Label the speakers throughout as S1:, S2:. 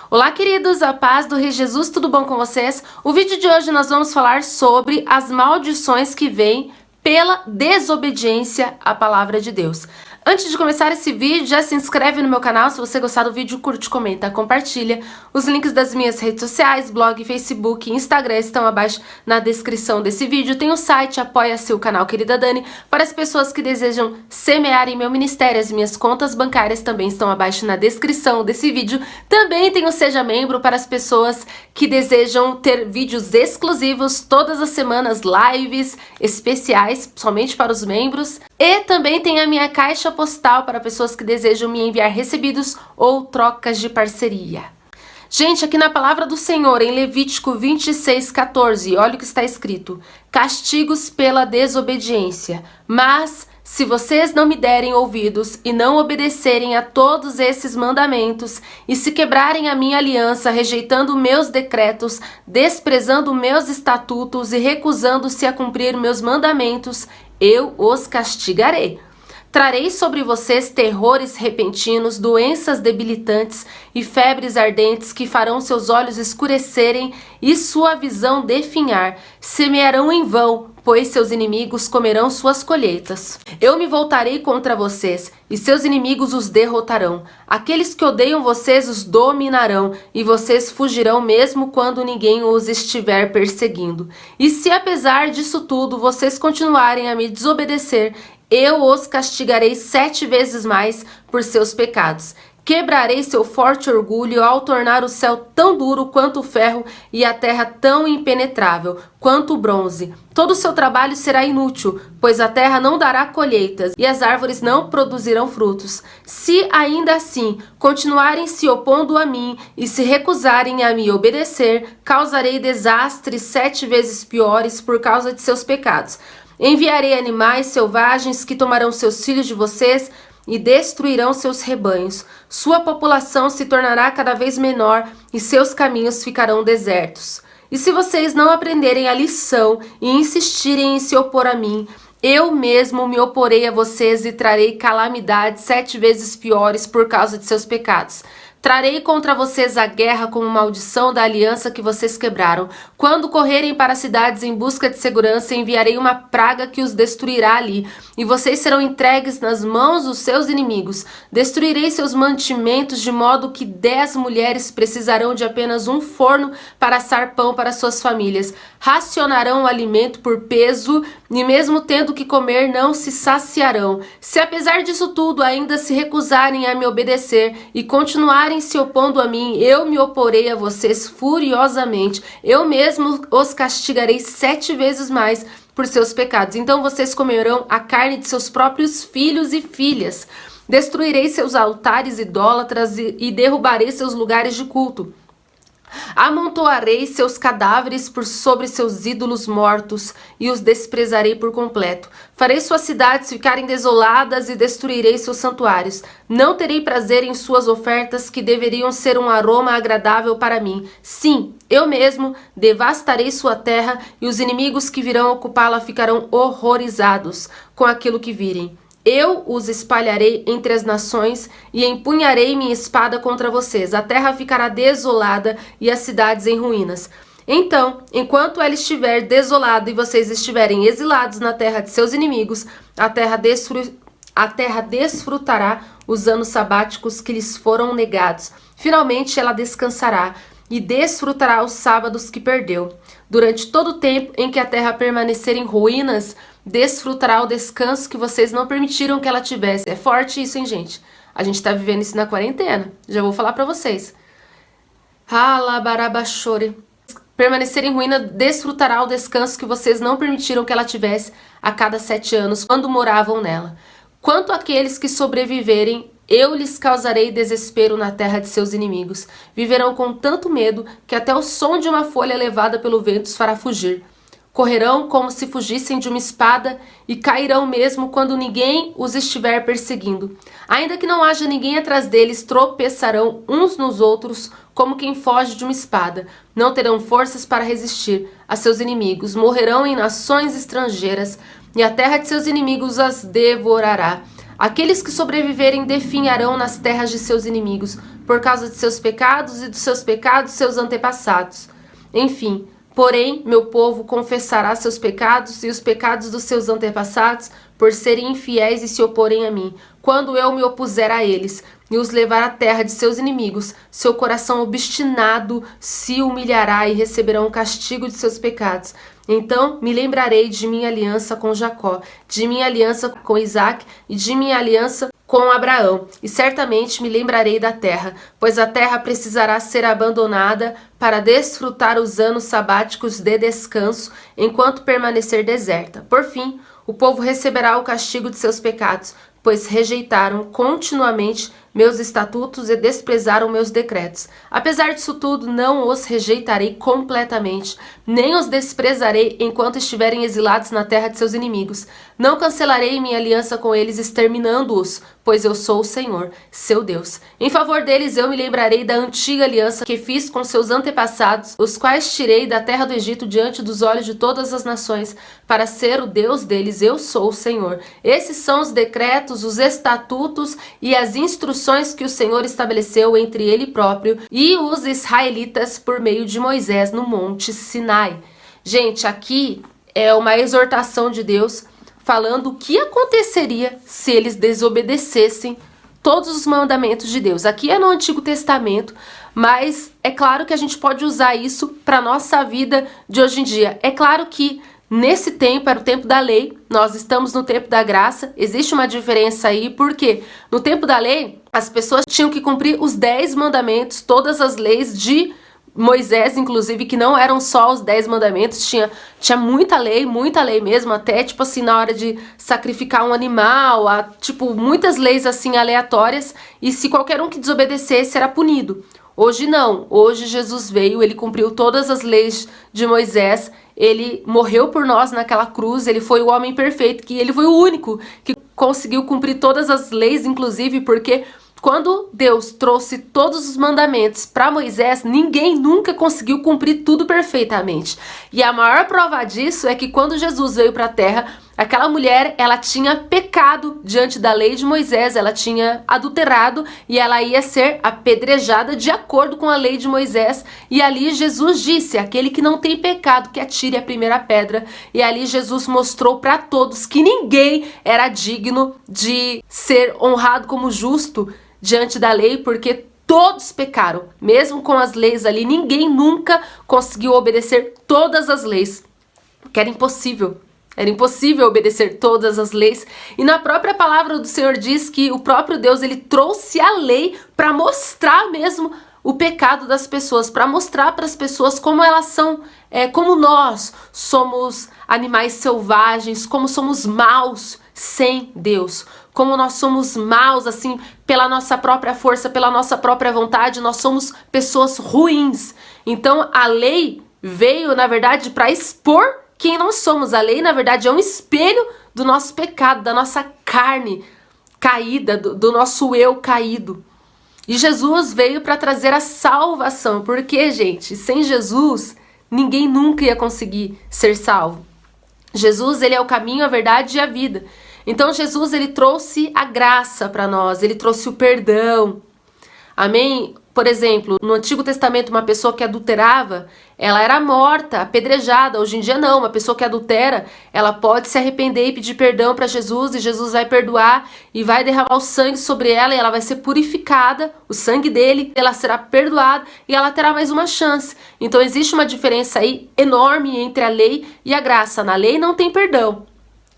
S1: Olá, queridos, a paz do Rei Jesus, tudo bom com vocês? O vídeo de hoje nós vamos falar sobre as maldições que vêm pela desobediência à palavra de Deus. Antes de começar esse vídeo, já se inscreve no meu canal. Se você gostar do vídeo, curte, comenta, compartilha. Os links das minhas redes sociais, blog, Facebook e Instagram estão abaixo na descrição desse vídeo. Tem o site, apoia-se o canal Querida Dani. Para as pessoas que desejam semear em meu ministério, as minhas contas bancárias também estão abaixo na descrição desse vídeo. Também tem o Seja Membro para as pessoas que desejam ter vídeos exclusivos todas as semanas, lives especiais somente para os membros. E também tem a minha caixa postal para pessoas que desejam me enviar recebidos ou trocas de parceria. Gente, aqui na palavra do Senhor, em Levítico 26:14, olha o que está escrito: castigos pela desobediência. Mas se vocês não me derem ouvidos e não obedecerem a todos esses mandamentos e se quebrarem a minha aliança, rejeitando meus decretos, desprezando meus estatutos e recusando-se a cumprir meus mandamentos, eu os castigarei. Trarei sobre vocês terrores repentinos, doenças debilitantes e febres ardentes que farão seus olhos escurecerem e sua visão definhar. Semearão em vão, pois seus inimigos comerão suas colheitas. Eu me voltarei contra vocês, e seus inimigos os derrotarão. Aqueles que odeiam vocês os dominarão, e vocês fugirão mesmo quando ninguém os estiver perseguindo. E se apesar disso tudo vocês continuarem a me desobedecer, eu os castigarei 7 vezes mais por seus pecados. Quebrarei seu forte orgulho ao tornar o céu tão duro quanto o ferro e a terra tão impenetrável quanto o bronze. Todo o seu trabalho será inútil, pois a terra não dará colheitas e as árvores não produzirão frutos. Se ainda assim continuarem se opondo a mim e se recusarem a me obedecer, causarei desastres 7 vezes piores por causa de seus pecados. Enviarei animais selvagens que tomarão seus filhos de vocês e destruirão seus rebanhos. Sua população se tornará cada vez menor e seus caminhos ficarão desertos. E se vocês não aprenderem a lição e insistirem em se opor a mim, eu mesmo me oporei a vocês e trarei calamidades 7 vezes piores por causa de seus pecados. Trarei contra vocês a guerra como maldição da aliança que vocês quebraram. Quando correrem para cidades em busca de segurança, enviarei uma praga que os destruirá ali, e vocês serão entregues nas mãos dos seus inimigos. Destruirei seus mantimentos de modo que 10 mulheres precisarão de apenas um forno para assar pão para suas famílias. Racionarão o alimento por peso, e mesmo tendo que comer, não se saciarão. Se apesar disso tudo ainda se recusarem a me obedecer e continuarem se opondo a mim, eu me oporei a vocês furiosamente. Eu mesmo os castigarei 7 vezes mais por seus pecados. Então vocês comerão a carne de seus próprios filhos e filhas. Destruirei seus altares idólatras e derrubarei seus lugares de culto. Amontoarei seus cadáveres por sobre seus ídolos mortos e os desprezarei por completo. Farei suas cidades ficarem desoladas e destruirei seus santuários. Não terei prazer em suas ofertas que deveriam ser um aroma agradável para mim. Sim, eu mesmo devastarei sua terra e os inimigos que virão ocupá-la ficarão horrorizados com aquilo que virem. Eu os espalharei entre as nações e empunharei minha espada contra vocês. A terra ficará desolada e as cidades em ruínas. Então, enquanto ela estiver desolada e vocês estiverem exilados na terra de seus inimigos, a terra desfrutará os anos sabáticos que lhes foram negados. Finalmente ela descansará e desfrutará os sábados que perdeu. Durante todo o tempo em que a terra permanecer em ruínas, desfrutará o descanso que vocês não permitiram que ela tivesse. É forte isso, hein, gente? A gente tá vivendo isso na quarentena. Já vou falar pra vocês. Alabarabachore. Permanecer em ruína, desfrutará o descanso que vocês não permitiram que ela tivesse a cada 7 anos, quando moravam nela. Quanto àqueles que sobreviverem, eu lhes causarei desespero na terra de seus inimigos. Viverão com tanto medo que até o som de uma folha levada pelo vento os fará fugir. Correrão como se fugissem de uma espada e cairão mesmo quando ninguém os estiver perseguindo. Ainda que não haja ninguém atrás deles, tropeçarão uns nos outros como quem foge de uma espada. Não terão forças para resistir a seus inimigos. Morrerão em nações estrangeiras e a terra de seus inimigos as devorará. Aqueles que sobreviverem definharão nas terras de seus inimigos, por causa de seus pecados e dos seus pecados seus antepassados. Enfim, porém, meu povo confessará seus pecados e os pecados dos seus antepassados, por serem infiéis e se oporem a mim. Quando eu me opuser a eles e os levar à terra de seus inimigos, seu coração obstinado se humilhará e receberão o castigo de seus pecados. Então me lembrarei de minha aliança com Jacó, de minha aliança com Isaque e de minha aliança com Abraão, e certamente me lembrarei da terra, pois a terra precisará ser abandonada para desfrutar os anos sabáticos de descanso, enquanto permanecer deserta. Por fim, o povo receberá o castigo de seus pecados, pois rejeitaram continuamente meus estatutos e desprezaram meus decretos. Apesar disso tudo, não os rejeitarei completamente, nem os desprezarei enquanto estiverem exilados na terra de seus inimigos. Não cancelarei minha aliança com eles, exterminando-os, pois eu sou o Senhor, seu Deus. Em favor deles eu me lembrarei da antiga aliança que fiz com seus antepassados, os quais tirei da terra do Egito diante dos olhos de todas as nações, para ser o Deus deles. Eu sou o Senhor. Esses são os decretos, os estatutos e as instruções que o Senhor estabeleceu entre ele próprio e os israelitas por meio de Moisés no Monte Sinai. Gente, aqui é uma exortação de Deus falando o que aconteceria se eles desobedecessem todos os mandamentos de Deus. Aqui é no Antigo Testamento, mas é claro que a gente pode usar isso para a nossa vida de hoje em dia. É claro que nesse tempo era o tempo da lei, nós estamos no tempo da graça, existe uma diferença aí, porque no tempo da lei as pessoas tinham que cumprir os 10 mandamentos, todas as leis de Moisés, inclusive, que não eram só os 10 mandamentos, tinha muita lei mesmo, até tipo assim, na hora de sacrificar um animal, tipo, muitas leis assim aleatórias, e se qualquer um que desobedecesse era punido. Hoje não, hoje Jesus veio, ele cumpriu todas as leis de Moisés, ele morreu por nós naquela cruz, ele foi o homem perfeito, que ele foi o único que conseguiu cumprir todas as leis, inclusive porque quando Deus trouxe todos os mandamentos para Moisés, ninguém nunca conseguiu cumprir tudo perfeitamente. E a maior prova disso é que quando Jesus veio para a terra, aquela mulher, ela tinha pecado diante da lei de Moisés, ela tinha adulterado e ela ia ser apedrejada de acordo com a lei de Moisés. E ali Jesus disse, aquele que não tem pecado, que atire a primeira pedra. E ali Jesus mostrou para todos que ninguém era digno de ser honrado como justo diante da lei, porque todos pecaram. Mesmo com as leis ali, ninguém nunca conseguiu obedecer todas as leis, que era impossível. Era impossível obedecer todas as leis. E na própria palavra do Senhor diz que o próprio Deus, ele trouxe a lei para mostrar mesmo o pecado das pessoas, para mostrar para as pessoas como elas são, como nós somos animais selvagens, como somos maus sem Deus, como nós somos maus assim pela nossa própria força, pela nossa própria vontade, nós somos pessoas ruins. Então a lei veio, na verdade, para expor quem nós somos. A lei, na verdade, é um espelho do nosso pecado, da nossa carne caída, do nosso eu caído. E Jesus veio para trazer a salvação, porque, gente, sem Jesus, ninguém nunca ia conseguir ser salvo. Jesus, ele é o caminho, a verdade e a vida. Então, Jesus, ele trouxe a graça para nós, ele trouxe o perdão. Amém? Por exemplo, no Antigo Testamento, uma pessoa que adulterava, ela era morta, apedrejada. Hoje em dia não, uma pessoa que adultera, ela pode se arrepender e pedir perdão para Jesus, e Jesus vai perdoar e vai derramar o sangue sobre ela, e ela vai ser purificada, o sangue dele, ela será perdoada e ela terá mais uma chance. Então existe uma diferença aí enorme entre a lei e a graça. Na lei não tem perdão.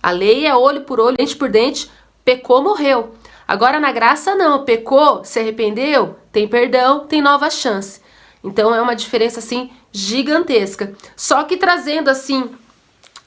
S1: A lei é olho por olho, dente por dente, pecou, morreu. Agora na graça não, pecou, se arrependeu, tem perdão, tem nova chance. Então é uma diferença assim gigantesca. Só que trazendo assim,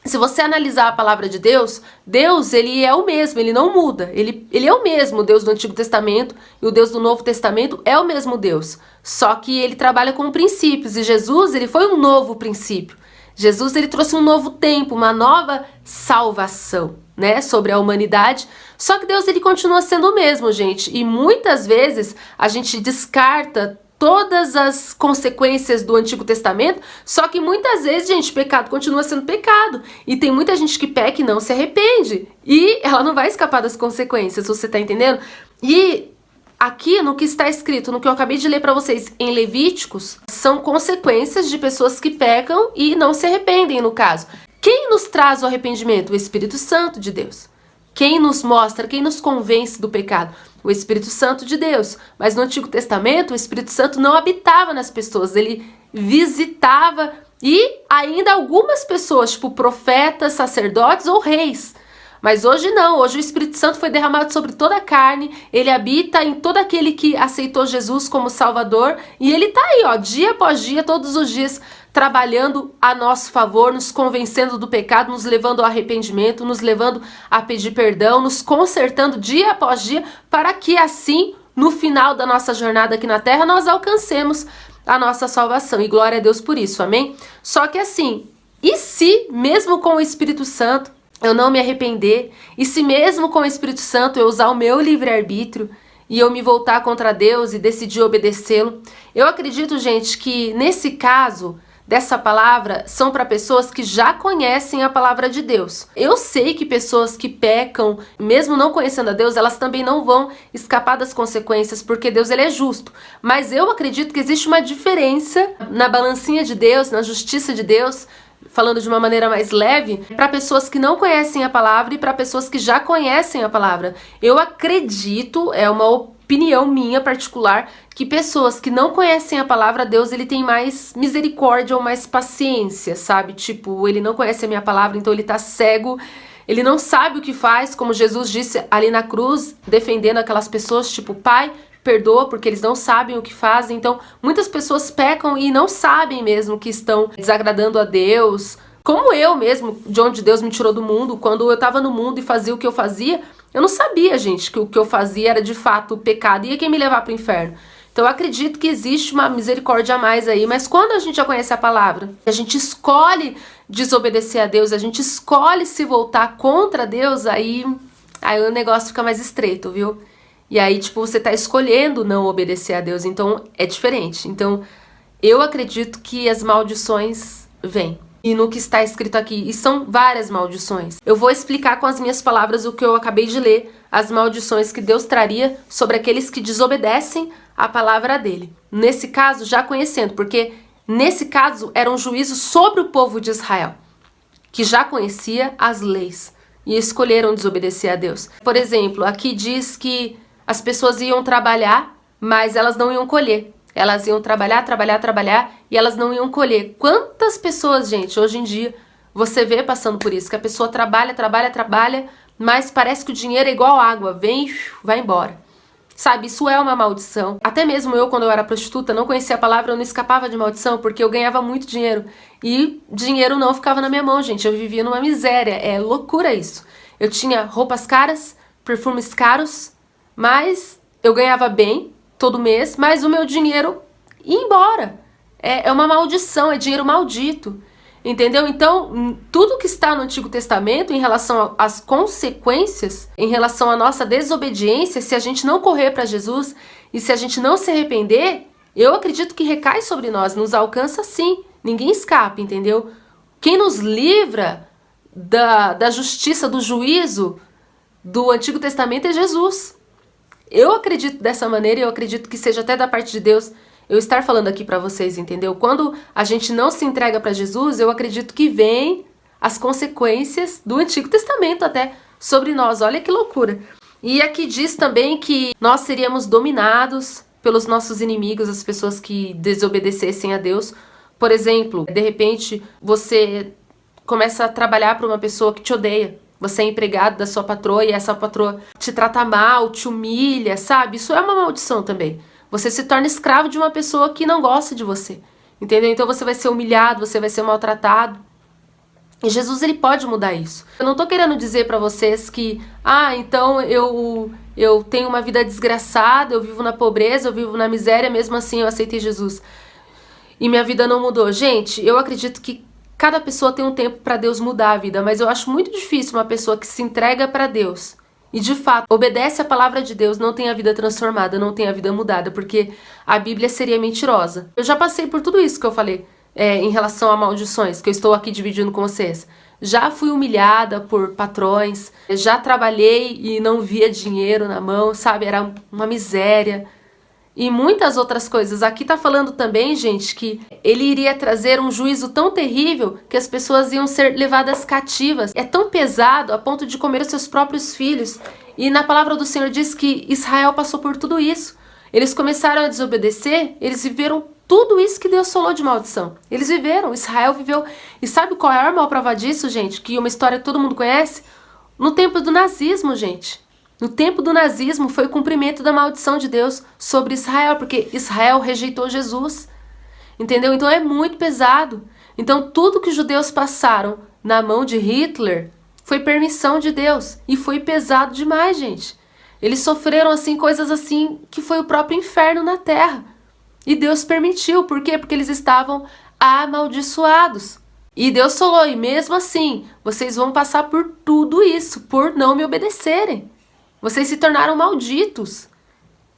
S1: se você analisar a palavra de Deus, Deus ele é o mesmo, ele não muda. Ele é o mesmo Deus do Antigo Testamento e o Deus do Novo Testamento é o mesmo Deus. Só que ele trabalha com princípios e Jesus ele foi um novo princípio. Jesus ele trouxe um novo tempo, uma nova salvação, né, sobre a humanidade. Só que Deus ele continua sendo o mesmo, gente. E muitas vezes a gente descarta todas as consequências do Antigo Testamento, só que muitas vezes, gente, pecado continua sendo pecado. E tem muita gente que peca e não se arrepende. E ela não vai escapar das consequências, você tá entendendo? E aqui no que está escrito, no que eu acabei de ler para vocês em Levíticos, são consequências de pessoas que pecam e não se arrependem, no caso. Quem nos traz o arrependimento? O Espírito Santo de Deus. Quem nos mostra, quem nos convence do pecado? O Espírito Santo de Deus. Mas no Antigo Testamento, o Espírito Santo não habitava nas pessoas, ele visitava e ainda algumas pessoas, tipo profetas, sacerdotes ou reis. Mas hoje não, hoje o Espírito Santo foi derramado sobre toda a carne, ele habita em todo aquele que aceitou Jesus como Salvador, e ele tá aí, ó, dia após dia, todos os dias, trabalhando a nosso favor, nos convencendo do pecado, nos levando ao arrependimento, nos levando a pedir perdão, nos consertando dia após dia, para que assim, no final da nossa jornada aqui na Terra, nós alcancemos a nossa salvação, e glória a Deus por isso, amém? Só que assim, e se, mesmo com o Espírito Santo, eu não me arrepender, e se mesmo com o Espírito Santo eu usar o meu livre-arbítrio e eu me voltar contra Deus e decidir obedecê-lo? Eu acredito, gente, que nesse caso dessa palavra são para pessoas que já conhecem a palavra de Deus. Eu sei que pessoas que pecam, mesmo não conhecendo a Deus, elas também não vão escapar das consequências, porque Deus ele é justo. Mas eu acredito que existe uma diferença na balancinha de Deus, na justiça de Deus, falando de uma maneira mais leve, para pessoas que não conhecem a palavra e para pessoas que já conhecem a palavra. Eu acredito, é uma opinião minha particular, que pessoas que não conhecem a palavra, Deus ele tem mais misericórdia ou mais paciência, sabe? Tipo, ele não conhece a minha palavra, então ele tá cego, ele não sabe o que faz, como Jesus disse ali na cruz, defendendo aquelas pessoas, tipo, Pai, perdoa, porque eles não sabem o que fazem. Então, muitas pessoas pecam e não sabem mesmo que estão desagradando a Deus. Como eu mesmo, de onde Deus me tirou do mundo, quando eu estava no mundo e fazia o que eu fazia, eu não sabia, gente, que o que eu fazia era de fato pecado e ia quem me levar para o inferno. Então, eu acredito que existe uma misericórdia a mais aí, mas quando a gente já conhece a palavra, a gente escolhe desobedecer a Deus, a gente escolhe se voltar contra Deus, aí o negócio fica mais estreito, viu? E aí, tipo, você tá escolhendo não obedecer a Deus, então é diferente. Então, eu acredito que as maldições vêm. E no que está escrito aqui, e são várias maldições. Eu vou explicar com as minhas palavras o que eu acabei de ler, as maldições que Deus traria sobre aqueles que desobedecem a palavra dele. Nesse caso, já conhecendo, porque nesse caso era um juízo sobre o povo de Israel, que já conhecia as leis e escolheram desobedecer a Deus. Por exemplo, aqui diz que as pessoas iam trabalhar, mas elas não iam colher. Elas iam trabalhar e elas não iam colher. Quantas pessoas, gente, hoje em dia, você vê passando por isso, que a pessoa trabalha, mas parece que o dinheiro é igual água, vem e vai embora. Sabe, isso é uma maldição. Até mesmo eu, quando eu era prostituta, não conhecia a palavra, eu não escapava de maldição, porque eu ganhava muito dinheiro. E dinheiro não ficava na minha mão, gente, eu vivia numa miséria, é loucura isso. Eu tinha roupas caras, perfumes caros, mas eu ganhava bem todo mês, mas o meu dinheiro ia embora. É uma maldição, é dinheiro maldito. Entendeu? Então, tudo que está no Antigo Testamento em relação às consequências, em relação à nossa desobediência, se a gente não correr para Jesus e se a gente não se arrepender, eu acredito que recai sobre nós, nos alcança sim. Ninguém escapa, entendeu? Quem nos livra da justiça, do juízo do Antigo Testamento é Jesus. Eu acredito dessa maneira e eu acredito que seja até da parte de Deus eu estar falando aqui pra vocês, entendeu? Quando a gente não se entrega pra Jesus, eu acredito que vem as consequências do Antigo Testamento até sobre nós. Olha que loucura. E aqui diz também que nós seríamos dominados pelos nossos inimigos, as pessoas que desobedecessem a Deus. Por exemplo, de repente você começa a trabalhar para uma pessoa que te odeia. Você é empregado da sua patroa e essa patroa te trata mal, te humilha, sabe? Isso é uma maldição também. Você se torna escravo de uma pessoa que não gosta de você, entendeu? Então você vai ser humilhado, você vai ser maltratado. E Jesus, ele pode mudar isso. Eu não tô querendo dizer pra vocês que, então eu tenho uma vida desgraçada, eu vivo na pobreza, eu vivo na miséria, mesmo assim eu aceitei Jesus. E minha vida não mudou. Gente, eu acredito que cada pessoa tem um tempo pra Deus mudar a vida, mas eu acho muito difícil uma pessoa que se entrega pra Deus e de fato obedece a palavra de Deus, não tem a vida transformada, não tem a vida mudada, porque a Bíblia seria mentirosa. Eu já passei por tudo isso que eu falei em relação a maldições, que eu estou aqui dividindo com vocês. Já fui humilhada por patrões, já trabalhei e não via dinheiro na mão, sabe? Era uma miséria. E muitas outras coisas. Aqui tá falando também, gente, que ele iria trazer um juízo tão terrível que as pessoas iam ser levadas cativas. É tão pesado a ponto de comer os seus próprios filhos. E na palavra do Senhor diz que Israel passou por tudo isso. Eles começaram a desobedecer, eles viveram tudo isso que Deus falou de maldição. Eles viveram, Israel viveu. E sabe qual é a maior prova disso, gente? Que uma história que todo mundo conhece? No tempo do nazismo, gente. No tempo do nazismo foi o cumprimento da maldição de Deus sobre Israel, porque Israel rejeitou Jesus, entendeu? Então é muito pesado. Então tudo que os judeus passaram na mão de Hitler foi permissão de Deus e foi pesado demais, gente. Eles sofreram assim coisas assim que foi o próprio inferno na terra. E Deus permitiu, por quê? Porque eles estavam amaldiçoados. E Deus falou, e mesmo assim, vocês vão passar por tudo isso, por não me obedecerem. Vocês se tornaram malditos,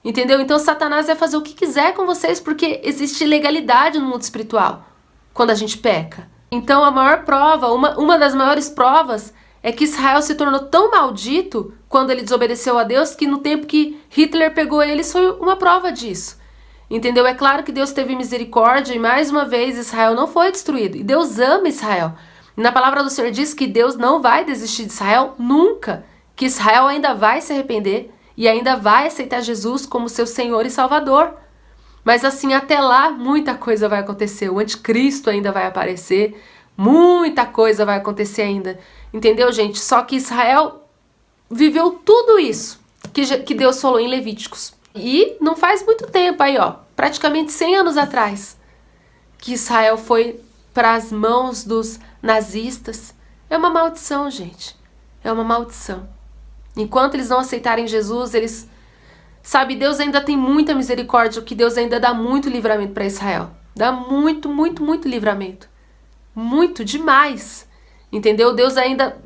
S1: entendeu? Então Satanás vai fazer o que quiser com vocês, porque existe legalidade no mundo espiritual, quando a gente peca. Então a maior prova, uma das maiores provas, é que Israel se tornou tão maldito, quando ele desobedeceu a Deus, que no tempo que Hitler pegou eles, foi uma prova disso. Entendeu? É claro que Deus teve misericórdia, e mais uma vez Israel não foi destruído, e Deus ama Israel. E na palavra do Senhor diz que Deus não vai desistir de Israel nunca, que Israel ainda vai se arrepender e ainda vai aceitar Jesus como seu Senhor e Salvador. Mas assim, até lá, muita coisa vai acontecer. O anticristo ainda vai aparecer. Muita coisa vai acontecer ainda. Entendeu, gente? Só que Israel viveu tudo isso que Deus falou em Levíticos. E não faz muito tempo aí, ó. Praticamente 100 anos atrás. Que Israel foi para as mãos dos nazistas. É uma maldição, gente. É uma maldição. Enquanto eles não aceitarem Jesus, eles... Sabe, Deus ainda tem muita misericórdia, que Deus ainda dá muito livramento para Israel. Dá muito, muito, muito livramento. Muito, demais. Entendeu? Deus ainda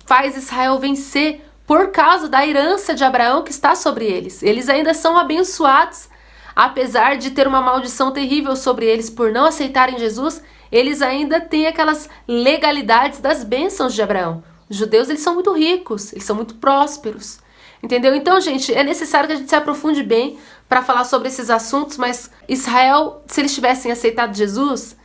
S1: faz Israel vencer por causa da herança de Abraão que está sobre eles. Eles ainda são abençoados. Apesar de ter uma maldição terrível sobre eles por não aceitarem Jesus, eles ainda têm aquelas legalidades das bênçãos de Abraão. Os judeus, eles são muito ricos, eles são muito prósperos, entendeu? Então, gente, é necessário que a gente se aprofunde bem para falar sobre esses assuntos, mas Israel, se eles tivessem aceitado Jesus,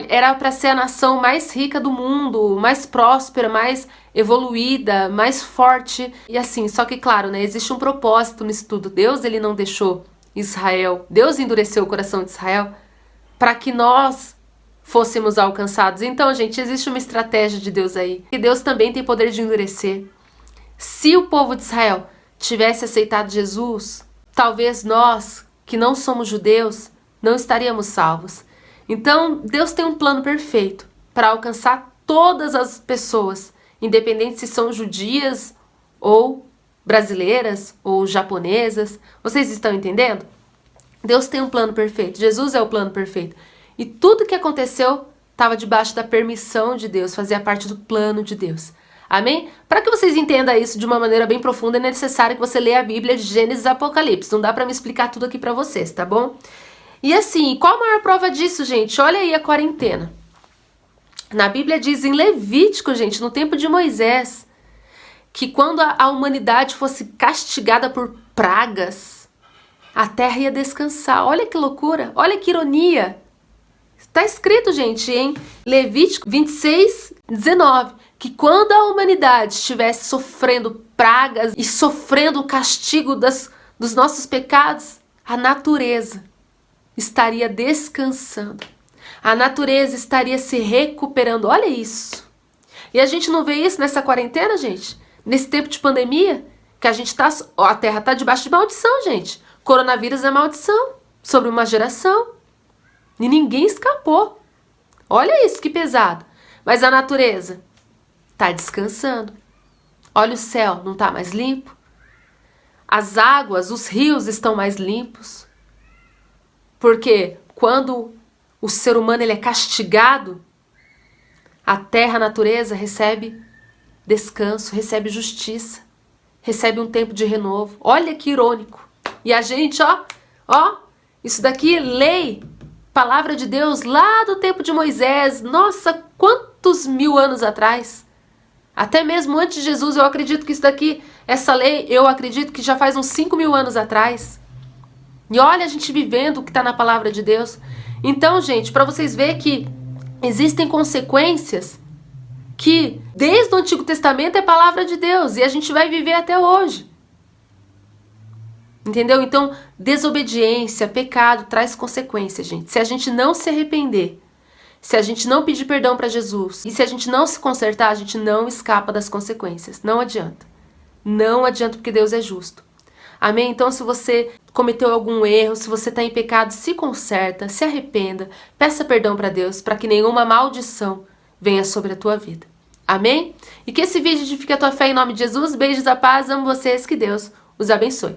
S1: era para ser a nação mais rica do mundo, mais próspera, mais evoluída, mais forte, e assim, só que claro, né, existe um propósito nisso tudo. Deus, ele não deixou Israel, Deus endureceu o coração de Israel para que nós fôssemos alcançados. Então, gente, existe uma estratégia de Deus aí. E Deus também tem poder de endurecer. Se o povo de Israel tivesse aceitado Jesus, talvez nós, que não somos judeus, não estaríamos salvos. Então, Deus tem um plano perfeito para alcançar todas as pessoas, independente se são judias ou brasileiras ou japonesas. Vocês estão entendendo? Deus tem um plano perfeito. Jesus é o plano perfeito. E tudo que aconteceu estava debaixo da permissão de Deus, fazia parte do plano de Deus. Amém? Para que vocês entendam isso de uma maneira bem profunda, é necessário que você leia a Bíblia de Gênesis e Apocalipse. Não dá para me explicar tudo aqui para vocês, tá bom? E assim, qual a maior prova disso, gente? Olha aí a quarentena. Na Bíblia diz em Levítico, gente, no tempo de Moisés, que quando a humanidade fosse castigada por pragas, a terra ia descansar. Olha que loucura, olha que ironia. Está escrito, gente, em Levítico 26, 19, que quando a humanidade estivesse sofrendo pragas e sofrendo o castigo dos nossos pecados, a natureza estaria descansando. A natureza estaria se recuperando. Olha isso. E a gente não vê isso nessa quarentena, gente? Nesse tempo de pandemia, que a terra está debaixo de maldição, gente. Coronavírus é maldição sobre uma geração. E ninguém escapou. Olha isso, que pesado. Mas a natureza está descansando. Olha o céu, não está mais limpo. As águas, os rios estão mais limpos. Porque quando o ser humano ele é castigado, a terra, a natureza recebe descanso, recebe justiça, recebe um tempo de renovo. Olha que irônico. E a gente, isso daqui é lei, palavra de Deus lá do tempo de Moisés. Nossa, quantos 1000 anos atrás. Até mesmo antes de Jesus, eu acredito que isso daqui, essa lei, eu acredito que já faz uns 5.000 anos atrás. E olha a gente vivendo o que está na palavra de Deus. Então, gente, para vocês verem que existem consequências que desde o Antigo Testamento é palavra de Deus e a gente vai viver até hoje. Entendeu? Então, desobediência, pecado traz consequências, gente. Se a gente não se arrepender, se a gente não pedir perdão para Jesus e se a gente não se consertar, a gente não escapa das consequências. Não adianta. Não adianta, porque Deus é justo. Amém? Então, se você cometeu algum erro, se você está em pecado, se conserta, se arrependa, peça perdão para Deus, para que nenhuma maldição venha sobre a tua vida. Amém? E que esse vídeo edifique a tua fé em nome de Jesus. Beijos, a paz, amo vocês, que Deus os abençoe.